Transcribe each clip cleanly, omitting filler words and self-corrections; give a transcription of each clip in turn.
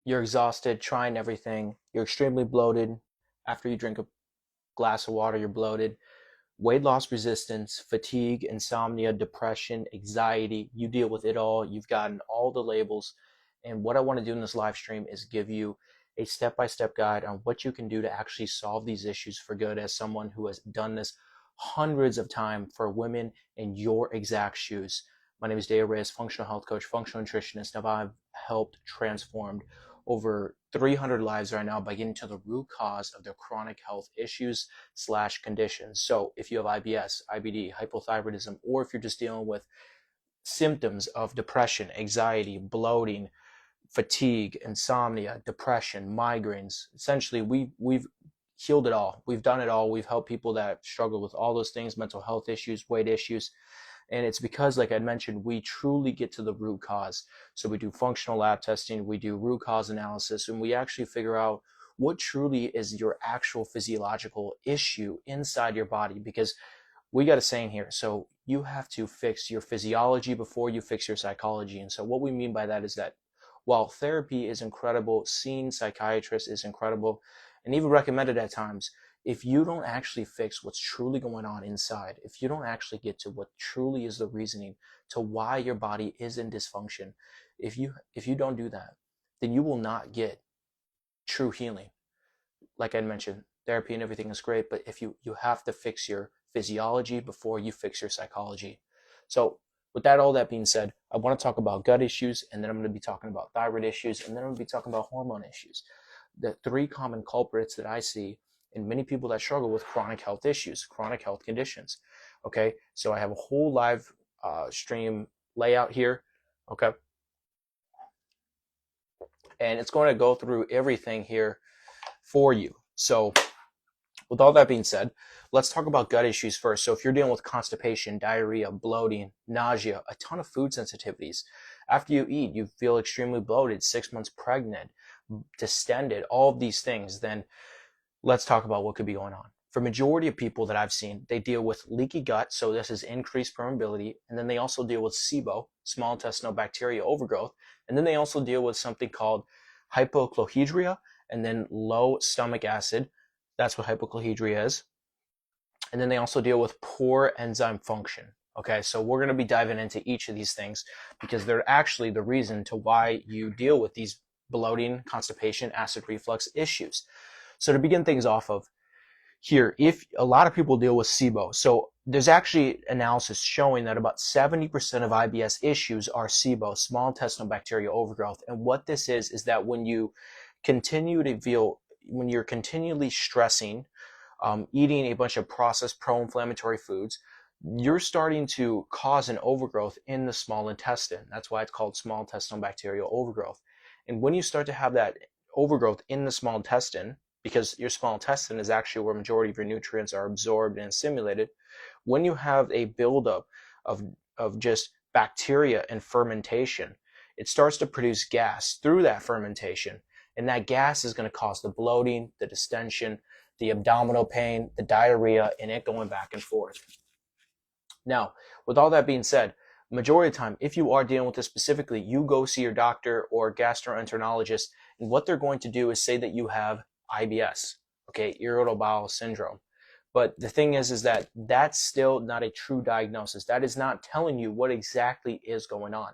you're exhausted, trying everything, you're extremely bloated. After you drink a glass of water, you're bloated. Weight loss resistance, fatigue, insomnia, depression, anxiety, you deal with it all. You've gotten all the labels. And what I want to do in this live stream is give you a step-by-step guide on what you can do to actually solve these issues for good, as someone who has done this hundreds of times for women in your exact shoes. My name is Dea Reyes, functional health coach, functional nutritionist. Now I've helped transformed over 300 lives right now by getting to the root cause of their chronic health issues / conditions. So if you have IBS, IBD, hypothyroidism, or if you're just dealing with symptoms of depression, anxiety, bloating, fatigue, insomnia, depression, migraines, essentially we've healed it all. We've done it all. We've helped people that struggle with all those things, mental health issues, weight issues. And it's because, like I mentioned, we truly get to the root cause. So we do functional lab testing, we do root cause analysis, and we actually figure out what truly is your actual physiological issue inside your body. Because we got a saying here, so you have to fix your physiology before you fix your psychology. And so what we mean by that is that while therapy is incredible, seeing psychiatrists is incredible, and even recommended at times, if you don't actually fix what's truly going on inside, if you don't actually get to what truly is the reasoning to why your body is in dysfunction, if you don't do that, then you will not get true healing. Like I mentioned, therapy and everything is great, but if you have to fix your physiology before you fix your psychology. So with that, all that being said, I want to talk about gut issues, and then I'm going to be talking about thyroid issues, and then I'm going to be talking about hormone issues. The three common culprits that I see in many people that struggle with chronic health issues, chronic health conditions. Okay, so I have a whole live stream layout here. Okay, and it's going to go through everything here for you. So with all that being said, let's talk about gut issues first. So if you're dealing with constipation, diarrhea, bloating, nausea, a ton of food sensitivities, after you eat, you feel extremely bloated, 6 months pregnant, distended, all of these things, then let's talk about what could be going on. For majority of people that I've seen, they deal with leaky gut, so this is increased permeability, and then they also deal with SIBO, small intestinal bacteria overgrowth, and then they also deal with something called hypochlorhydria, and then low stomach acid. That's what hypochlorhydria is. And then they also deal with poor enzyme function. Okay, so we're going to be diving into each of these things because they're actually the reason to why you deal with these bloating, constipation, acid reflux issues. So to begin things off of here, if a lot of people deal with SIBO, so there's actually analysis showing that about 70% of IBS issues are SIBO, small intestinal bacterial overgrowth. And what this is that when you continue to feel, when you're continually stressing, eating a bunch of processed pro-inflammatory foods, you're starting to cause an overgrowth in the small intestine. That's why it's called small intestinal bacterial overgrowth. And when you start to have that overgrowth in the small intestine, because your small intestine is actually where majority of your nutrients are absorbed and assimilated, when you have a buildup of just bacteria and fermentation, it starts to produce gas through that fermentation. And that gas is going to cause the bloating, the distension, the abdominal pain, the diarrhea, and it going back and forth. Now, with all that being said, majority of the time, if you are dealing with this specifically, you go see your doctor or gastroenterologist, and what they're going to do is say that you have IBS, okay, irritable bowel syndrome. But the thing is that that's still not a true diagnosis. That is not telling you what exactly is going on.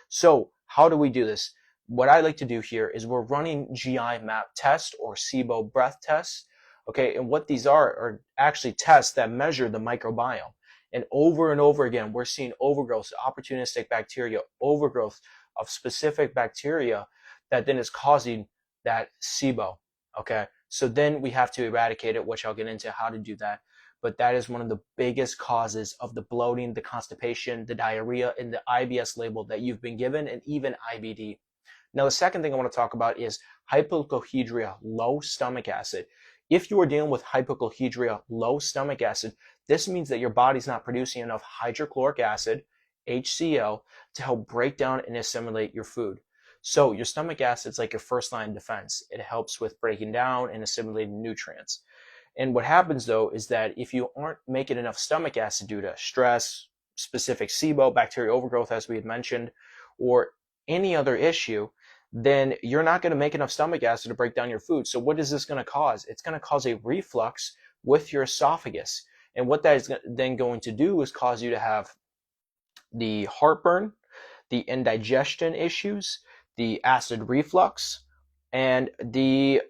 So how do we do this? What I like to do here is we're running GI map test or SIBO breath tests. Okay, and what these are actually tests that measure the microbiome. And over again, we're seeing overgrowth, opportunistic bacteria, overgrowth of specific bacteria that then is causing that SIBO. Okay, so then we have to eradicate it, which I'll get into how to do that. But that is one of the biggest causes of the bloating, the constipation, the diarrhea, and the IBS label that you've been given, and even IBD. Now, the second thing I want to talk about is hypochlorhydria, low stomach acid. If you are dealing with hypochlorhydria, low stomach acid, this means that your body's not producing enough hydrochloric acid, HCl, to help break down and assimilate your food. So your stomach acid is like your first line of defense. It helps with breaking down and assimilating nutrients. And what happens though is that if you aren't making enough stomach acid due to stress, specific SIBO, bacterial overgrowth as we had mentioned, or any other issue, then you're not going to make enough stomach acid to break down your food. So what is this going to cause? It's going to cause a reflux with your esophagus. And what that is then going to do is cause you to have the heartburn, the indigestion issues, the acid reflux, and the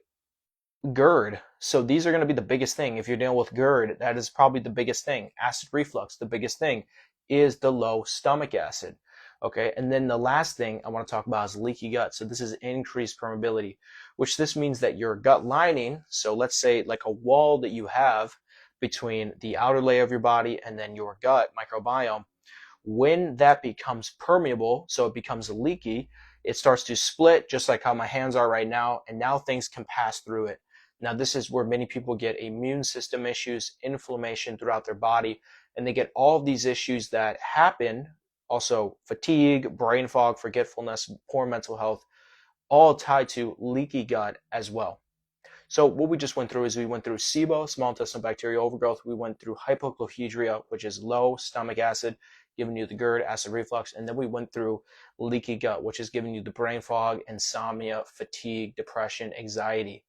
GERD. So these are going to be the biggest thing. If you're dealing with GERD, that is probably the biggest thing. Acid reflux, the biggest thing is the low stomach acid. Okay, and then the last thing I want to talk about is leaky gut. So this is increased permeability, which this means that your gut lining, so let's say like a wall that you have between the outer layer of your body and then your gut microbiome, when that becomes permeable, so it becomes leaky, it starts to split just like how my hands are right now, and now things can pass through it. Now, this is where many people get immune system issues, inflammation throughout their body, and they get all of these issues that happen, also fatigue, brain fog, forgetfulness, poor mental health, all tied to leaky gut as well. So what we just went through is we went through SIBO, small intestinal bacterial overgrowth. We went through hypochlorhydria, which is low stomach acid, giving you the GERD, acid reflux. And then we went through leaky gut, which is giving you the brain fog, insomnia, fatigue, depression, anxiety.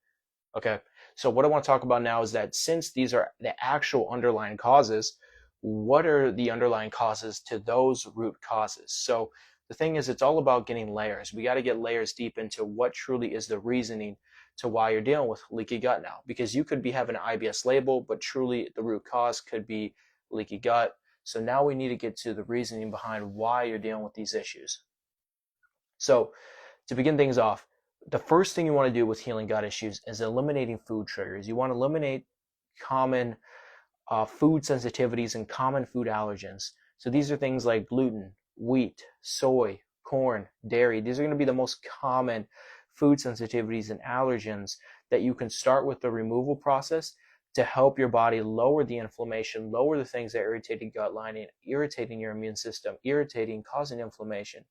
Okay, so what I want to talk about now is that since these are the actual underlying causes, what are the underlying causes to those root causes? So the thing is, it's all about getting layers. We got to get layers deep into what truly is the reasoning to why you're dealing with leaky gut now. Because you could be having an IBS label, but truly the root cause could be leaky gut. So now we need to get to the reasoning behind why you're dealing with these issues. So to begin things off, the first thing you want to do with healing gut issues is eliminating food triggers. You want to eliminate common food sensitivities and common food allergens. So these are things like gluten, wheat, soy, corn, dairy. These are going to be the most common food sensitivities and allergens that you can start with the removal process to help your body lower the inflammation, lower the things that are irritating gut lining, irritating your immune system, causing inflammation.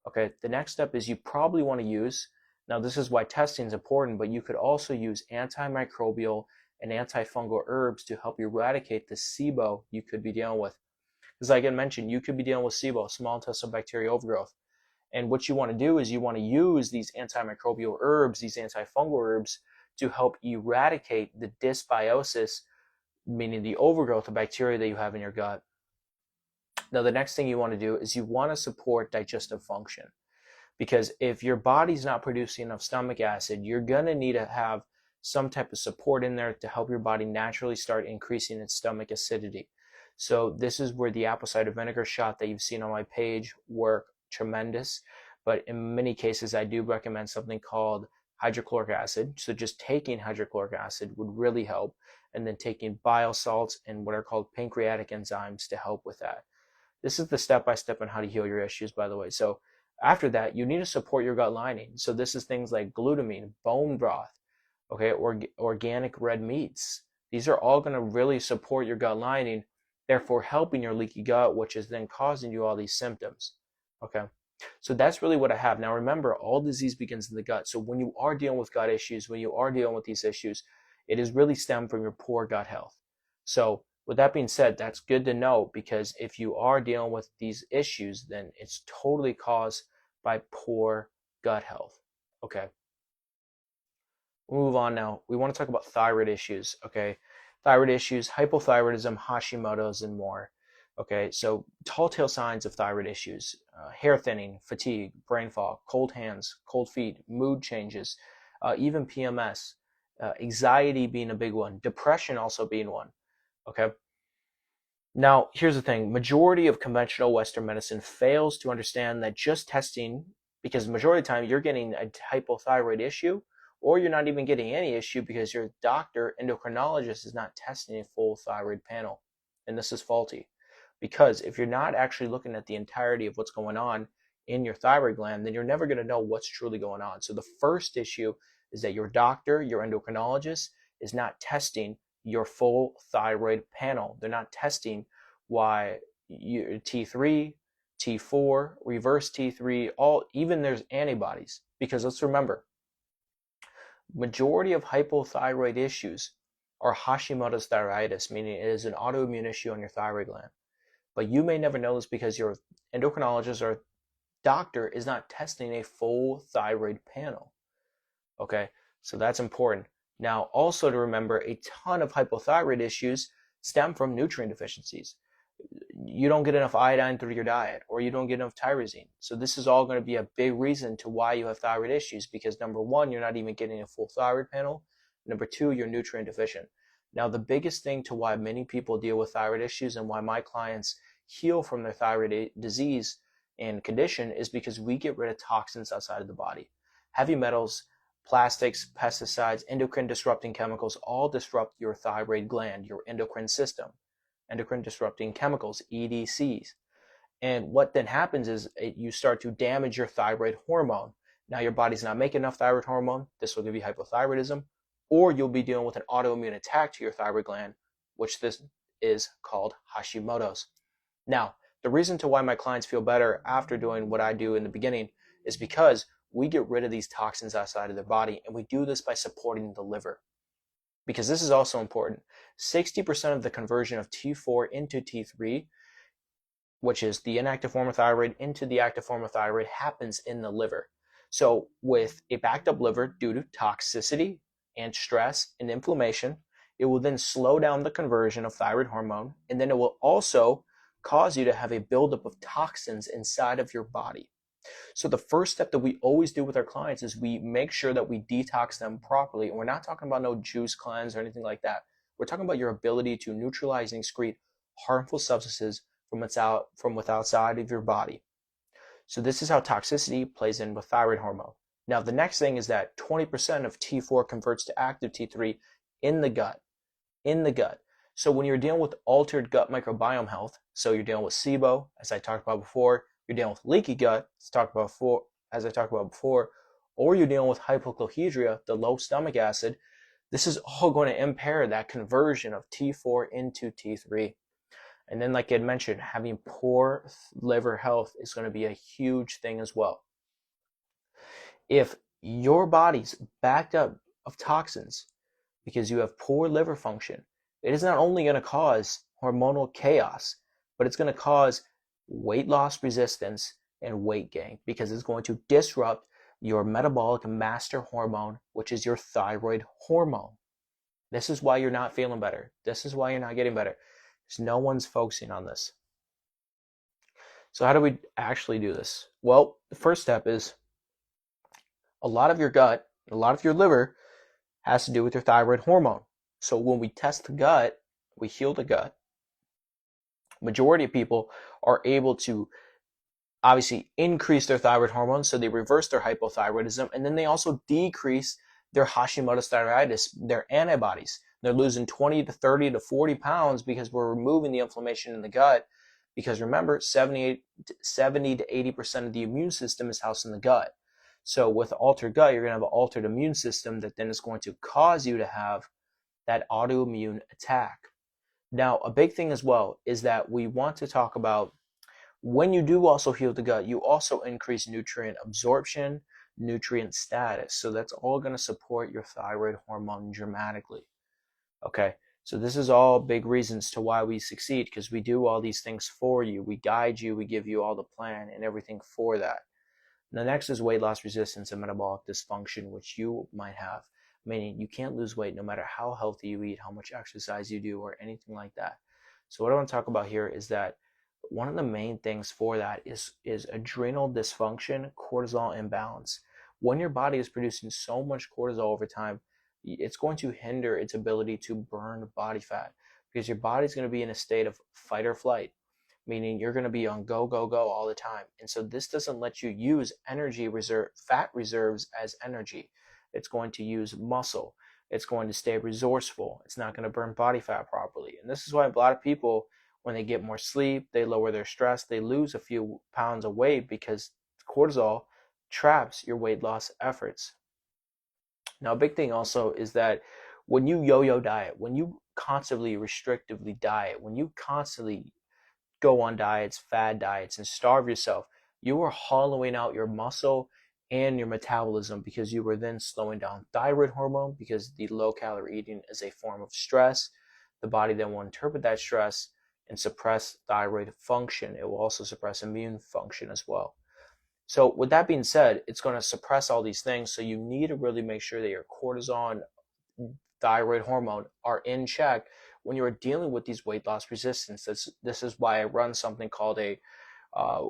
Okay, the next step is you probably want to use, now this is why testing is important, but you could also use antimicrobial and antifungal herbs to help eradicate the SIBO you could be dealing with. Because like I mentioned, you could be dealing with SIBO, small intestinal bacterial overgrowth. And what you want to do is you want to use these antimicrobial herbs, these antifungal herbs, to help eradicate the dysbiosis, meaning the overgrowth of bacteria that you have in your gut. Now, the next thing you want to do is you want to support digestive function. Because if your body's not producing enough stomach acid, you're going to need to have some type of support in there to help your body naturally start increasing its stomach acidity. So this is where the apple cider vinegar shot that you've seen on my page work tremendous. But in many cases, I do recommend something called hydrochloric acid. So just taking hydrochloric acid would really help. And then taking bile salts and what are called pancreatic enzymes to help with that. This is the step-by-step on how to heal your issues, by the way. So after that, you need to support your gut lining. So this is things like glutamine, bone broth, okay, organic red meats. These are all going to really support your gut lining, therefore helping your leaky gut, which is then causing you all these symptoms. Okay, so that's really what I have. Now remember, all disease begins in the gut. So when you are dealing with gut issues, when you are dealing with these issues, it is really stemmed from your poor gut health. So with that being said, that's good to know, because if you are dealing with these issues, then it's totally caused by poor gut health. Okay. We'll move on now. We want to talk about thyroid issues. Okay. Thyroid issues, hypothyroidism, Hashimoto's, and more. Okay. So telltale signs of thyroid issues: hair thinning, fatigue, brain fog, cold hands, cold feet, mood changes, even PMS, anxiety being a big one, depression also being one. Okay. Now, here's the thing. Majority of conventional Western medicine fails to understand that just testing, because majority of the time you're getting a hypothyroid issue, or you're not even getting any issue because your doctor, endocrinologist, is not testing a full thyroid panel. And this is faulty. Because if you're not actually looking at the entirety of what's going on in your thyroid gland, then you're never going to know what's truly going on. So the first issue is that your doctor, your endocrinologist, is not testing your full thyroid panel. They're not testing why your T3, T4, reverse T3, even there's antibodies. Because let's remember, majority of hypothyroid issues are Hashimoto's thyroiditis, meaning it is an autoimmune issue on your thyroid gland. But you may never know this because your endocrinologist or doctor is not testing a full thyroid panel. Okay, so that's important. Now, also to remember, a ton of hypothyroid issues stem from nutrient deficiencies. You don't get enough iodine through your diet, or you don't get enough tyrosine. So this is all going to be a big reason to why you have thyroid issues, because number one, you're not even getting a full thyroid panel. Number two, you're nutrient deficient. Now, the biggest thing to why many people deal with thyroid issues and why my clients heal from their thyroid disease and condition is because we get rid of toxins outside of the body. Heavy metals, plastics, pesticides, endocrine disrupting chemicals all disrupt your thyroid gland, your endocrine system. Endocrine disrupting chemicals, EDCs. And what then happens is you start to damage your thyroid hormone. Now your body's not making enough thyroid hormone. This will give you hypothyroidism, or you'll be dealing with an autoimmune attack to your thyroid gland, which this is called Hashimoto's. Now, the reason to why my clients feel better after doing what I do in the beginning is because we get rid of these toxins outside of their body, and we do this by supporting the liver. Because this is also important. 60% of the conversion of T4 into T3, which is the inactive form of thyroid into the active form of thyroid, happens in the liver. So with a backed up liver due to toxicity and stress and inflammation, it will then slow down the conversion of thyroid hormone, and then it will also cause you to have a buildup of toxins inside of your body. So the first step that we always do with our clients is we make sure that we detox them properly. And we're not talking about no juice cleanse or anything like that. We're talking about your ability to neutralize and excrete harmful substances from outside of your body. So this is how toxicity plays in with thyroid hormone. Now the next thing is that 20% of T4 converts to active T3 in the gut. So when you're dealing with altered gut microbiome health, so you're dealing with SIBO, as I talked about before, you're dealing with leaky gut, as I talked about before, or you're dealing with hypochlorhydria, the low stomach acid, this is all going to impair that conversion of T4 into T3. And then, like I had mentioned, having poor liver health is going to be a huge thing as well. If your body's backed up of toxins because you have poor liver function, it is not only going to cause hormonal chaos, but it's going to cause weight loss resistance and weight gain, because it's going to disrupt your metabolic master hormone, which is your thyroid hormone. This is why you're not feeling better. This is why you're not getting better. Because no one's focusing on this. So how do we actually do this? Well, the first step is a lot of your gut, a lot of your liver has to do with your thyroid hormone. So when we test the gut, we heal the gut. Majority of people are able to obviously increase their thyroid hormone, so they reverse their hypothyroidism, and then they also decrease their Hashimoto's thyroiditis, their antibodies. They're losing 20 to 30 to 40 pounds because we're removing the inflammation in the gut. Because remember, 70 to 80% of the immune system is housed in the gut. So with altered gut, you're going to have an altered immune system that then is going to cause you to have that autoimmune attack. Now, a big thing as well is that we want to talk about when you do also heal the gut, you also increase nutrient absorption, nutrient status. So that's all going to support your thyroid hormone dramatically. Okay, so this is all big reasons to why we succeed, because we do all these things for you. We guide you, we give you all the plan and everything for that. The next is weight loss resistance and metabolic dysfunction, which you might have. Meaning you can't lose weight no matter how healthy you eat, how much exercise you do, or anything like that. So what I want to talk about here is that one of the main things for that is adrenal dysfunction, cortisol imbalance. When your body is producing so much cortisol over time, it's going to hinder its ability to burn body fat, because your body's going to be in a state of fight or flight, meaning you're going to be on go, go, go all the time. And so this doesn't let you use fat reserves as energy. It's going to use muscle. It's going to stay resourceful. It's not going to burn body fat properly. And this is why a lot of people, when they get more sleep, they lower their stress, they lose a few pounds of weight, because cortisol traps your weight loss efforts. Now, a big thing also is that when you yo-yo diet, when you constantly restrictively diet, when you constantly go on diets, fad diets, and starve yourself, you are hollowing out your muscle and your metabolism, because you are then slowing down thyroid hormone, because the low-calorie eating is a form of stress. The body then will interpret that stress and suppress thyroid function. It will also suppress immune function as well. So with that being said, it's going to suppress all these things. So you need to really make sure that your cortisol, thyroid hormone are in check when you're dealing with these weight loss resistance. This is why I run something called a uh,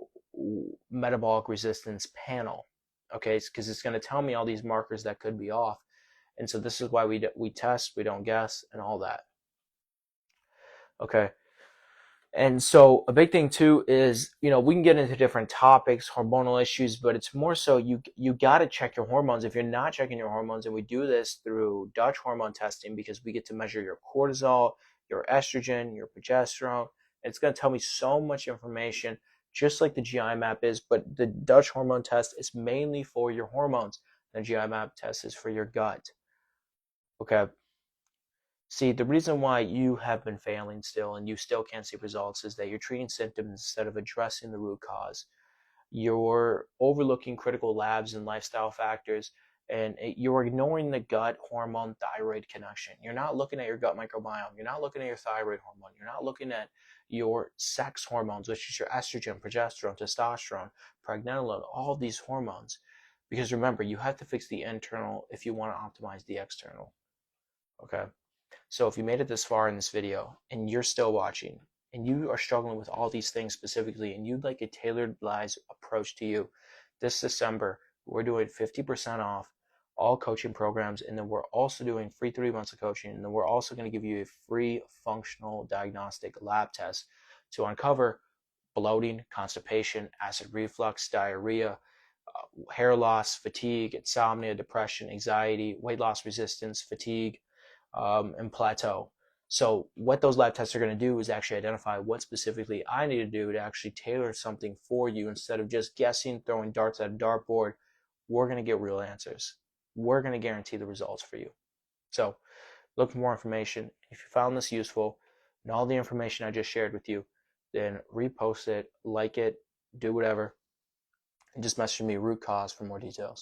metabolic resistance panel. Okay, because it's going to tell me all these markers that could be off, and so this is why we test, we don't guess, and all that. Okay. And so a big thing too is, we can get into different topics, hormonal issues, but it's more so you got to check your hormones. If you're not checking your hormones, and we do this through Dutch hormone testing, because we get to measure your cortisol, your estrogen, your progesterone. It's going to tell me so much information, just like the GI map is, but the Dutch hormone test is mainly for your hormones. The GI map test is for your gut. Okay. See, the reason why you have been failing still and you still can't see results is that you're treating symptoms instead of addressing the root cause. You're overlooking critical labs and lifestyle factors, and you're ignoring the gut hormone thyroid connection. You're not looking at your gut microbiome. You're not looking at your thyroid hormone. You're not looking at your sex hormones, which is your estrogen, progesterone, testosterone, pregnenolone, all these hormones. Because remember, you have to fix the internal if you want to optimize the external. Okay? So if you made it this far in this video and you're still watching and you are struggling with all these things specifically and you'd like a tailored lies approach to you, this December, we're doing 50% off all coaching programs. And then we're also doing free 3 months of coaching. And then we're also going to give you a free functional diagnostic lab test to uncover bloating, constipation, acid reflux, diarrhea, hair loss, fatigue, insomnia, depression, anxiety, weight loss resistance, fatigue, and plateau. So what those lab tests are going to do is actually identify what specifically I need to do to actually tailor something for you instead of just guessing, throwing darts at a dartboard. We're going to get real answers. We're going to guarantee the results for you. So look for more information. If you found this useful and all the information I just shared with you, then repost it, like it, do whatever, and just message me root cause for more details.